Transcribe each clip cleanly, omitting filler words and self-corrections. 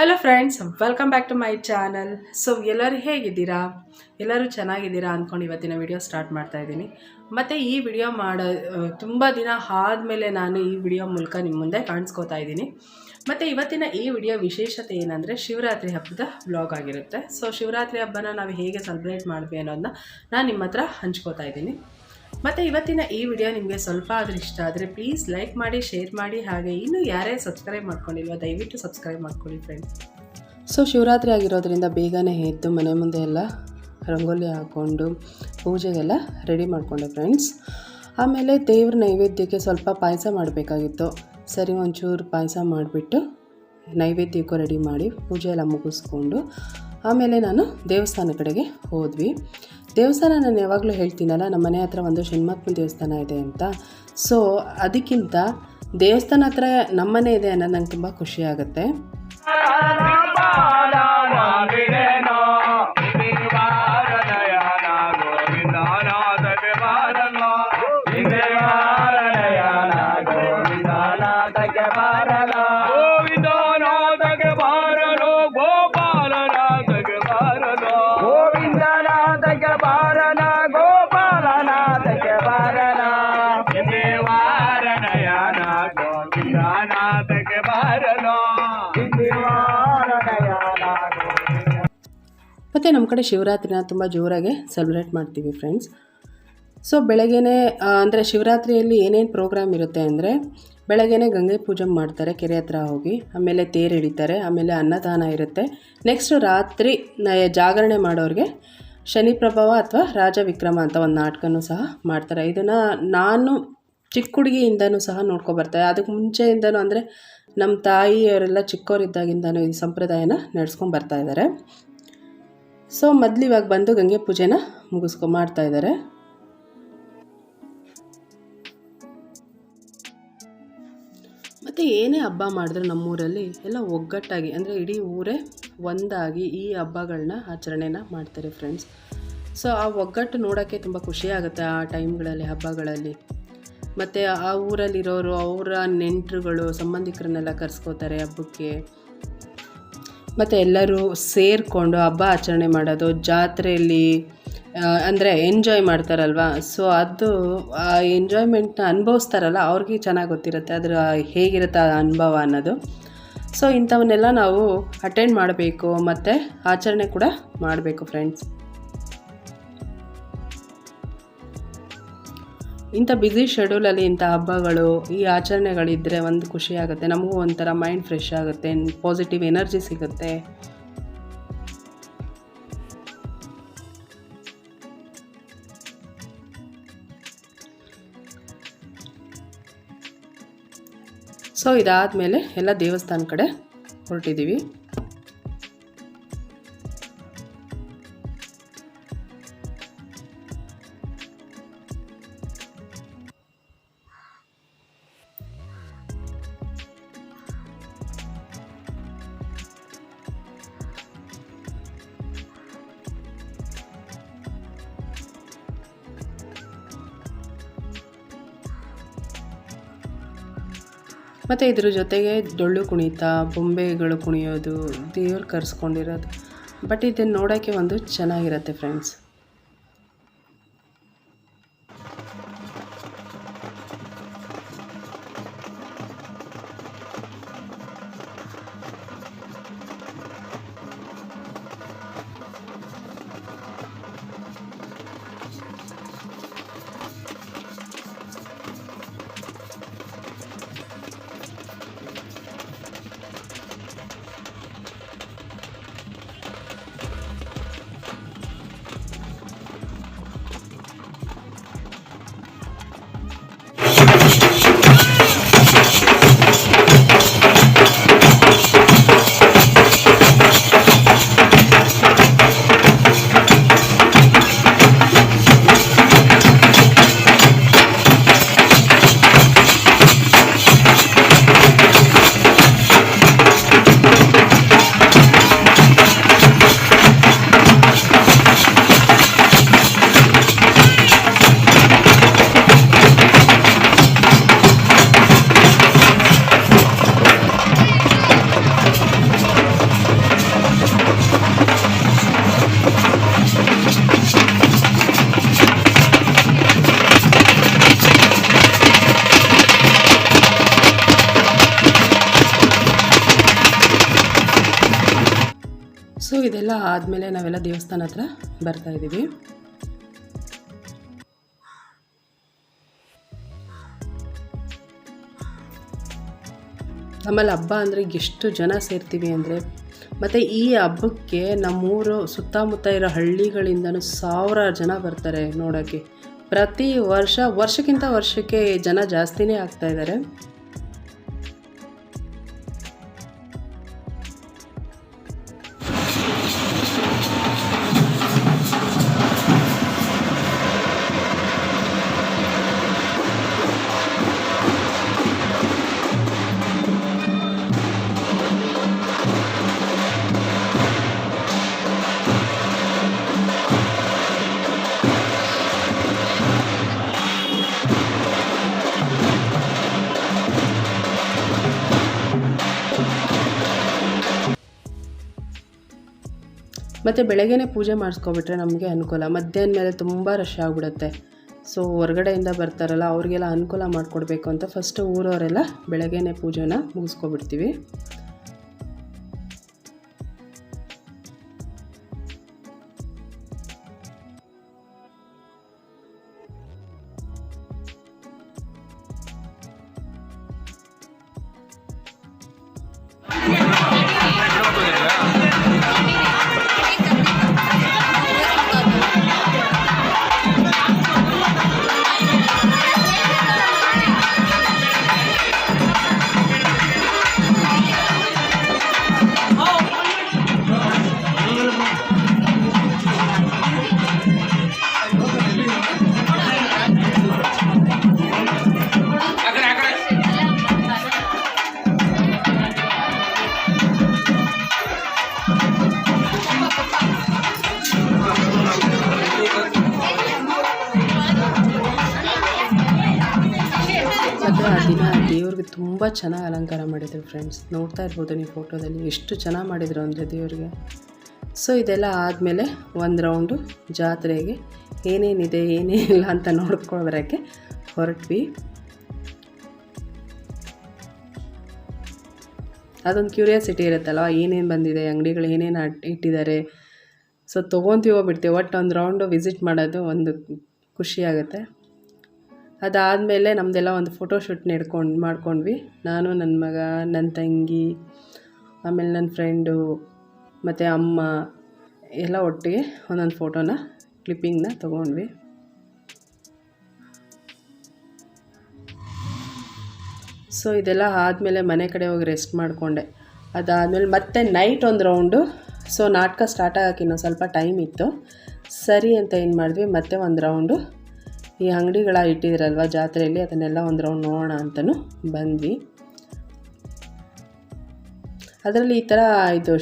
Hello friends, welcome back to my channel. So ಎಲ್ಲರೂ ಹೇಗಿದ್ದೀರಾ? ಎಲ್ಲರೂ ಚೆನ್ನಾಗಿದ್ದೀರಾ ಅಂದ್ಕೊಂಡು ಇವತ್ತಿನ ವಿಡಿಯೋ ಸ್ಟಾರ್ಟ್ ಮಾಡ್ತಾ ಇದ್ದೀನಿ. ಮತ್ತು ಈ ವಿಡಿಯೋ ತುಂಬ ದಿನ ಆದಮೇಲೆ ನಾನು ಈ ವಿಡಿಯೋ ಮೂಲಕ ನಿಮ್ಮ ಮುಂದೆ ಕಾಣಿಸ್ಕೋತಾ ಇದ್ದೀನಿ. ಮತ್ತು ಇವತ್ತಿನ ಈ ವಿಡಿಯೋ ವಿಶೇಷತೆ ಏನಂದರೆ ಶಿವರಾತ್ರಿ ಹಬ್ಬದ ವ್ಲಾಗ್ ಆಗಿರುತ್ತೆ. ಸೊ ಶಿವರಾತ್ರಿ ಹಬ್ಬನ ನಾವು ಹೇಗೆ ಸೆಲೆಬ್ರೇಟ್ ಮಾಡ್ತೀವಿ ಅನ್ನೋದನ್ನ ನಾನು ನಿಮ್ಮ ಹತ್ರ ಹಂಚ್ಕೋತಾ ಇದ್ದೀನಿ. ಮತ್ತು ಇವತ್ತಿನ ಈ ವಿಡಿಯೋ ನಿಮಗೆ ಸ್ವಲ್ಪ ಆದರೂ ಇಷ್ಟ ಆದರೆ ಪ್ಲೀಸ್ ಲೈಕ್ ಮಾಡಿ, ಶೇರ್ ಮಾಡಿ, ಹಾಗೆ ಇನ್ನೂ ಯಾರೇ ಸಬ್ಸ್ಕ್ರೈಬ್ ಮಾಡ್ಕೊಂಡಿಲ್ವೋ ದಯವಿಟ್ಟು ಸಬ್ಸ್ಕ್ರೈಬ್ ಮಾಡ್ಕೊಳ್ಳಿ ಫ್ರೆಂಡ್ಸ್. ಸೊ ಶಿವರಾತ್ರಿ ಆಗಿರೋದ್ರಿಂದ ಬೇಗನೆ ಎದ್ದು ಮನೆ ಮುಂದೆ ಎಲ್ಲ ರಂಗೋಲಿ ಹಾಕ್ಕೊಂಡು ಪೂಜೆಗೆಲ್ಲ ರೆಡಿ ಮಾಡಿಕೊಂಡೆ ಫ್ರೆಂಡ್ಸ್. ಆಮೇಲೆ ದೇವ್ರ ನೈವೇದ್ಯಕ್ಕೆ ಸ್ವಲ್ಪ ಪಾಯಸ ಮಾಡಬೇಕಾಗಿತ್ತು. ಸರಿ, ಒಂಚೂರು ಪಾಯಸ ಮಾಡಿಬಿಟ್ಟು ನೈವೇದ್ಯಕ್ಕೂ ರೆಡಿ ಮಾಡಿ ಪೂಜೆ ಎಲ್ಲ ಮುಗಿಸ್ಕೊಂಡು ಆಮೇಲೆ ನಾನು ದೇವಸ್ಥಾನ ಕಡೆಗೆ ಹೋದ್ವಿ. ದೇವಸ್ಥಾನ ನಾನು ಯಾವಾಗಲೂ ಹೇಳ್ತೀನಲ್ಲ, ನಮ್ಮ ಮನೆ ಹತ್ರ ಒಂದು ಷಣ್ಮಕ್ಕನ ದೇವಸ್ಥಾನ ಇದೆ ಅಂತ. ಸೊ ಅದಕ್ಕಿಂತ ದೇವಸ್ಥಾನ ಹತ್ರ ನಮ್ಮನೆ ಇದೆ ಅನ್ನೋದು ನಂಗೆ ತುಂಬ ಖುಷಿ ಆಗುತ್ತೆ. ಮತ್ತು ನಮ್ಮ ಕಡೆ ಶಿವರಾತ್ರಿನ ತುಂಬ ಜೋರಾಗಿ ಸೆಲೆಬ್ರೇಟ್ ಮಾಡ್ತೀವಿ ಫ್ರೆಂಡ್ಸ್. ಸೊ ಬೆಳಗ್ಗೆನೇ ಅಂದರೆ ಶಿವರಾತ್ರಿಯಲ್ಲಿ ಏನೇನು ಪ್ರೋಗ್ರಾಮ್ ಇರುತ್ತೆ ಅಂದರೆ, ಬೆಳಗ್ಗೆನೇ ಗಂಗೆ ಪೂಜೆ ಮಾಡ್ತಾರೆ ಕೆರೆ ಹತ್ರ ಹೋಗಿ, ಆಮೇಲೆ ತೇರು ಎಳಿತಾರೆ, ಆಮೇಲೆ ಅನ್ನದಾನ ಇರುತ್ತೆ. ನೆಕ್ಸ್ಟು ರಾತ್ರಿ ಜಾಗರಣೆ ಮಾಡೋರಿಗೆ ಶನಿ ಪ್ರಭಾವ ಅಥವಾ ರಾಜ ವಿಕ್ರಮ ಅಂತ ಒಂದು ನಾಟಕನೂ ಸಹ ಮಾಡ್ತಾರೆ. ಇದನ್ನು ನಾನು ಚಿಕ್ಕ ಹುಡುಗಿಯಿಂದನೂ ಸಹ ನೋಡ್ಕೊಬರ್ತಾರೆ. ಅದಕ್ಕೆ ಮುಂಚೆಯಿಂದನೂ ಅಂದರೆ ನಮ್ಮ ತಾಯಿಯವರೆಲ್ಲ ಚಿಕ್ಕವರಿದ್ದಾಗಿಂದನೂ ಈ ಸಂಪ್ರದಾಯನ ನಡೆಸ್ಕೊಂಡು ಬರ್ತಾಯಿದ್ದಾರೆ. ಸೊ ಮೊದಲು ಇವಾಗ ಬಂದು ಗಂಗೆ ಪೂಜೆನ ಮಾಡ್ತಾಯಿದ್ದಾರೆ. ಮತ್ತು ಏನೇ ಹಬ್ಬ ಮಾಡಿದ್ರು ನಮ್ಮೂರಲ್ಲಿ ಎಲ್ಲ ಒಗ್ಗಟ್ಟಾಗಿ, ಅಂದರೆ ಇಡೀ ಊರೇ ಒಂದಾಗಿ ಈ ಹಬ್ಬಗಳನ್ನ ಆಚರಣೆನ ಮಾಡ್ತಾರೆ ಫ್ರೆಂಡ್ಸ್. ಸೊ ಆ ಒಗ್ಗಟ್ಟು ನೋಡೋಕ್ಕೆ ತುಂಬ ಖುಷಿಯಾಗುತ್ತೆ ಆ ಟೈಮ್ಗಳಲ್ಲಿ, ಹಬ್ಬಗಳಲ್ಲಿ. ಮತ್ತು ಆ ಊರಲ್ಲಿರೋರು ಅವರ ನೆಂಟರುಗಳು ಸಂಬಂಧಿಕರನ್ನೆಲ್ಲ ಕರೆಸ್ಕೋತಾರೆ ಹಬ್ಬಕ್ಕೆ. ಮತ್ತು ಎಲ್ಲರೂ ಸೇರಿಕೊಂಡು ಹಬ್ಬ ಆಚರಣೆ ಮಾಡೋದು, ಜಾತ್ರೆಯಲ್ಲಿ ಅಂದರೆ ಎಂಜಾಯ್ ಮಾಡ್ತಾರಲ್ವ. ಸೊ ಅದು ಆ ಎಂಜಾಯ್ಮೆಂಟ್ನ ಅನುಭವಿಸ್ತಾರಲ್ಲ, ಅವ್ರಿಗೆ ಚೆನ್ನಾಗಿ ಗೊತ್ತಿರುತ್ತೆ ಅದರ ಹೇಗಿರುತ್ತೆ ಆ ಅನುಭವ ಅನ್ನೋದು. ಸೊ ಇಂಥವನ್ನೆಲ್ಲ ನಾವು ಅಟೆಂಡ್ ಮಾಡಬೇಕು ಮತ್ತು ಆಚರಣೆ ಕೂಡ ಮಾಡಬೇಕು ಫ್ರೆಂಡ್ಸ್. ಇಂಥ ಬ್ಯುಸಿ ಶೆಡ್ಯೂಲಲ್ಲಿ ಇಂಥ ಹಬ್ಬಗಳು, ಈ ಆಚರಣೆಗಳಿದ್ದರೆ ಒಂದು ಖುಷಿ ಆಗುತ್ತೆ, ನಮಗೂ ಒಂಥರ ಮೈಂಡ್ ಫ್ರೆಶ್ ಆಗುತ್ತೆ, ಪಾಸಿಟಿವ್ ಎನರ್ಜಿ ಸಿಗುತ್ತೆ. ಸೊ ಇದಾದಮೇಲೆ ಎಲ್ಲ ದೇವಸ್ಥಾನ ಕಡೆ ಹೊರಟಿದ್ದೀವಿ. ಮತ್ತು ಇದ್ರ ಜೊತೆಗೆ ಡೊಳ್ಳು ಕುಣಿತ, ಬೊಂಬೆಗಳು ಕುಣಿಯೋದು, ದೇವ್ರು ಕರೆಸ್ಕೊಂಡಿರೋದು. ಬಟ್ ಇದನ್ನು ನೋಡೋಕ್ಕೆ ಒಂದು ಚೆನ್ನಾಗಿರುತ್ತೆ ಫ್ರೆಂಡ್ಸ್. ಇದೆಲ್ಲ ಆದಮೇಲೆ ನಾವೆಲ್ಲ ದೇವಸ್ಥಾನ ಹತ್ರ ಬರ್ತಾಯಿದ್ದೀವಿ. ನಮ್ಮಲ್ಲಿ ಹಬ್ಬ ಅಂದರೆ ಎಷ್ಟು ಜನ ಸೇರ್ತೀವಿ ಅಂದರೆ, ಮತ್ತು ಈ ಹಬ್ಬಕ್ಕೆ ನಮ್ಮೂರು ಸುತ್ತಮುತ್ತ ಇರೋ ಹಳ್ಳಿಗಳಿಂದನೂ ಸಾವಿರಾರು ಜನ ಬರ್ತಾರೆ ನೋಡೋಕ್ಕೆ. ಪ್ರತಿ ವರ್ಷಕ್ಕಿಂತ ವರ್ಷಕ್ಕೆ ಜನ ಜಾಸ್ತಿನೇ ಆಗ್ತಾಯಿದ್ದಾರೆ. ಮತ್ತು ಬೆಳಗ್ಗೆನೇ ಪೂಜೆ ಮಾಡಿಸ್ಕೊಬಿಟ್ರೆ ನಮಗೆ ಅನುಕೂಲ. ಮಧ್ಯಾಹ್ನ ಮೇಲೆ ತುಂಬ ರಶ್ ಆಗಿಬಿಡುತ್ತೆ. ಸೊ ಹೊರಗಡೆಯಿಂದ ಬರ್ತಾರಲ್ಲ ಅವ್ರಿಗೆಲ್ಲ ಅನುಕೂಲ ಮಾಡಿಕೊಡ್ಬೇಕು ಅಂತ ಫಸ್ಟು ಊರವರೆಲ್ಲ ಬೆಳಗ್ಗೆನೇ ಪೂಜೆನ ಮುಗಿಸ್ಕೊಬಿಡ್ತೀವಿ. ಮತ್ತು ಆ ದಿನ ದೇವ್ರಿಗೆ ತುಂಬ ಚೆನ್ನಾಗಿ ಅಲಂಕಾರ ಮಾಡಿದ್ರು ಫ್ರೆಂಡ್ಸ್. ನೋಡ್ತಾ ಇರ್ಬೋದು ನೀವು ಫೋಟೋದಲ್ಲಿ ಎಷ್ಟು ಚೆನ್ನಾಗಿ ಮಾಡಿದರು ಅಂದರೆ ದೇವ್ರಿಗೆ. ಸೊ ಇದೆಲ್ಲ ಆದಮೇಲೆ ಒಂದು ರೌಂಡು ಜಾತ್ರೆಗೆ ಏನೇನಿದೆ ಏನೇನಿಲ್ಲ ಅಂತ ನೋಡ್ಕೊಂಡು ಬರೋಕ್ಕೆ ಹೊರಟ್ವಿ. ಅದೊಂದು ಕ್ಯೂರಿಯಾಸಿಟಿ ಇರುತ್ತಲ್ವ, ಏನೇನು ಬಂದಿದೆ, ಅಂಗಡಿಗಳು ಏನೇನು ಇಟ್ಟಿದ್ದಾರೆ. ಸೊ ತೊಗೊತೀವೋ ಬಿಡ್ತೀವಿ, ಒಟ್ಟು ಒಂದು ರೌಂಡು ವಿಸಿಟ್ ಮಾಡೋದು ಒಂದು ಖುಷಿಯಾಗುತ್ತೆ. ಅದಾದಮೇಲೆ ನಮ್ಮದೆಲ್ಲ ಒಂದು ಫೋಟೋಶೂಟ್ ಮಾಡ್ಕೊಂಡ್ವಿ. ನಾನು, ನನ್ನ ಮಗ, ನನ್ನ ತಂಗಿ, ಆಮೇಲೆ ನನ್ನ ಫ್ರೆಂಡು ಮತ್ತು ಅಮ್ಮ ಎಲ್ಲ ಒಟ್ಟಿಗೆ ಒಂದೊಂದು ಫೋಟೋನ ಕ್ಲಿಪ್ಪಿಂಗ್ನ ತೊಗೊಂಡ್ವಿ. ಸೊ ಇದೆಲ್ಲ ಆದಮೇಲೆ ಮನೆ ಕಡೆ ಹೋಗಿ ರೆಸ್ಟ್ ಮಾಡಿಕೊಂಡೆ. ಅದಾದಮೇಲೆ ಮತ್ತೆ ನೈಟ್ ಒಂದು ರೌಂಡು. ಸೊ ನಾಟಕ ಸ್ಟಾರ್ಟ್ ಆಗೋಕ್ಕೆ ಇನ್ನೂ ಸ್ವಲ್ಪ ಟೈಮ್ ಇತ್ತು. ಸರಿ ಅಂತ ಏನು ಮಾಡಿದ್ವಿ, ಮತ್ತೆ ಒಂದು ರೌಂಡು ಈ ಅಂಗಡಿಗಳ ಇಟ್ಟಿದ್ರಲ್ವ ಜಾತ್ರೆಯಲ್ಲಿ, ಅದನ್ನೆಲ್ಲ ಒಂದು ರೌಂಡ್ ನೋಡೋಣ ಅಂತಲೂ ಬಂದ್ವಿ. ಅದರಲ್ಲಿ ಈ ಥರ ಇದು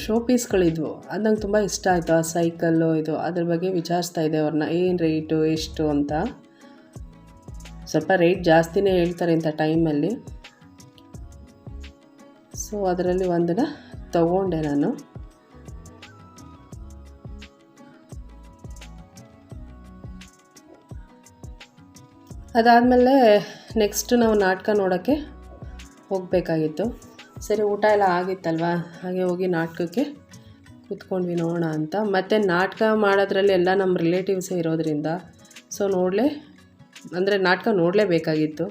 ಶೋ ಪೀಸ್ಗಳಿದ್ವು, ಅದು ನಂಗೆ ತುಂಬ ಇಷ್ಟ ಆಯಿತು. ಆ ಸೈಕಲ್ಲು ಇದು ಅದ್ರ ಬಗ್ಗೆ ವಿಚಾರಿಸ್ತಾ ಇದ್ದೆ ಅವ್ರನ್ನ, ಏನು ರೇಟು ಎಷ್ಟು ಅಂತ. ಸ್ವಲ್ಪ ರೇಟ್ ಜಾಸ್ತಿನೇ ಹೇಳ್ತಾರೆ ಇಂಥ ಟೈಮಲ್ಲಿ. ಸೊ ಅದರಲ್ಲಿ ಒಂದನ್ನು ತಗೊಂಡೆ ನಾನು. ಅದಾದಮೇಲೆ ನೆಕ್ಸ್ಟ್ ನಾವು ನಾಟಕ ನೋಡೋಕ್ಕೆ ಹೋಗಬೇಕಾಗಿತ್ತು. ಸರಿ ಊಟ ಎಲ್ಲ ಆಗಿತ್ತಲ್ವ, ಹಾಗೆ ಹೋಗಿ ನಾಟಕಕ್ಕೆ ಕೂತ್ಕೊಂಡ್ವಿ ನೋಡೋಣ ಅಂತ. ಮತ್ತು ನಾಟಕ ಮಾಡೋದ್ರಲ್ಲಿ ಎಲ್ಲ ನಮ್ಮ ರಿಲೇಟಿವ್ಸೇ ಇರೋದ್ರಿಂದ ಸೊ ನಾಟಕ ನೋಡಲೇಬೇಕಾಗಿತ್ತು.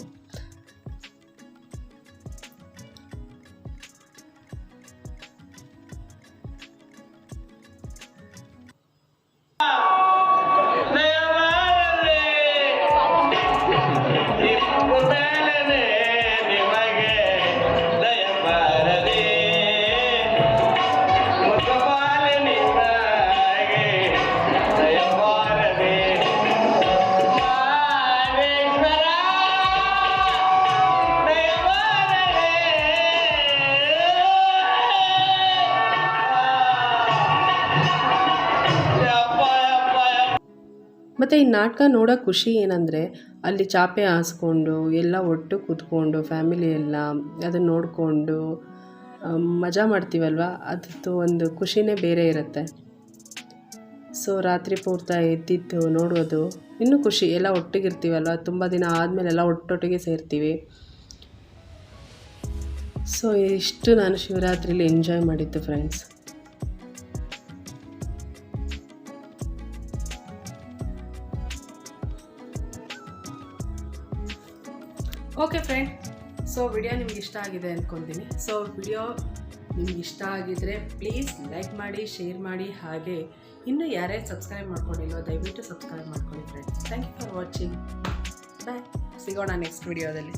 ಮತ್ತು ಈ ನಾಟಕ ನೋಡೋ ಖುಷಿ ಏನಂದರೆ, ಅಲ್ಲಿ ಚಾಪೆ ಹಾಸ್ಕೊಂಡು ಎಲ್ಲ ಒಟ್ಟು ಕೂತ್ಕೊಂಡು ಫ್ಯಾಮಿಲಿ ಎಲ್ಲ ಅದನ್ನು ನೋಡಿಕೊಂಡು ಮಜಾ ಮಾಡ್ತೀವಲ್ವ, ಅದ್ರದ್ದು ಒಂದು ಖುಷಿನೇ ಬೇರೆ ಇರುತ್ತೆ. ಸೊ ರಾತ್ರಿ ಪೂರ್ತಿ ಎದ್ದಿದ್ದು ನೋಡೋದು ಇನ್ನೂ ಖುಷಿ. ಎಲ್ಲ ಒಟ್ಟಿಗಿರ್ತೀವಲ್ವ, ತುಂಬ ದಿನ ಆದಮೇಲೆ ಎಲ್ಲ ಒಟ್ಟೊಟ್ಟಿಗೆ ಸೇರ್ತೀವಿ. ಸೊ ಇಷ್ಟು ನಾನು ಶಿವರಾತ್ರಿಲಿ ಎಂಜಾಯ್ ಮಾಡಿದ್ದು friends. Okay friend, so video ನಿಮ್ಗೆ ಇಷ್ಟ ಆಗಿದೆ ಅಂದ್ಕೊತೀನಿ. ಸೊ ವಿಡಿಯೋ ನಿಮ್ಗೆ ಇಷ್ಟ ಆಗಿದ್ದರೆ ಪ್ಲೀಸ್ ಲೈಕ್ ಮಾಡಿ, ಶೇರ್ ಮಾಡಿ, ಹಾಗೆ ಇನ್ನೂ ಯಾರ್ಯಾರು ಸಬ್ಸ್ಕ್ರೈಬ್ ಮಾಡ್ಕೊಂಡಿಲ್ವೋ ದಯವಿಟ್ಟು ಸಬ್ಸ್ಕ್ರೈಬ್ ಮಾಡ್ಕೊಳ್ಳಿ friends. Thank you for watching. Bye. ಸಿಗೋಣ ನೆಕ್ಸ್ಟ್ ವಿಡಿಯೋದಲ್ಲಿ.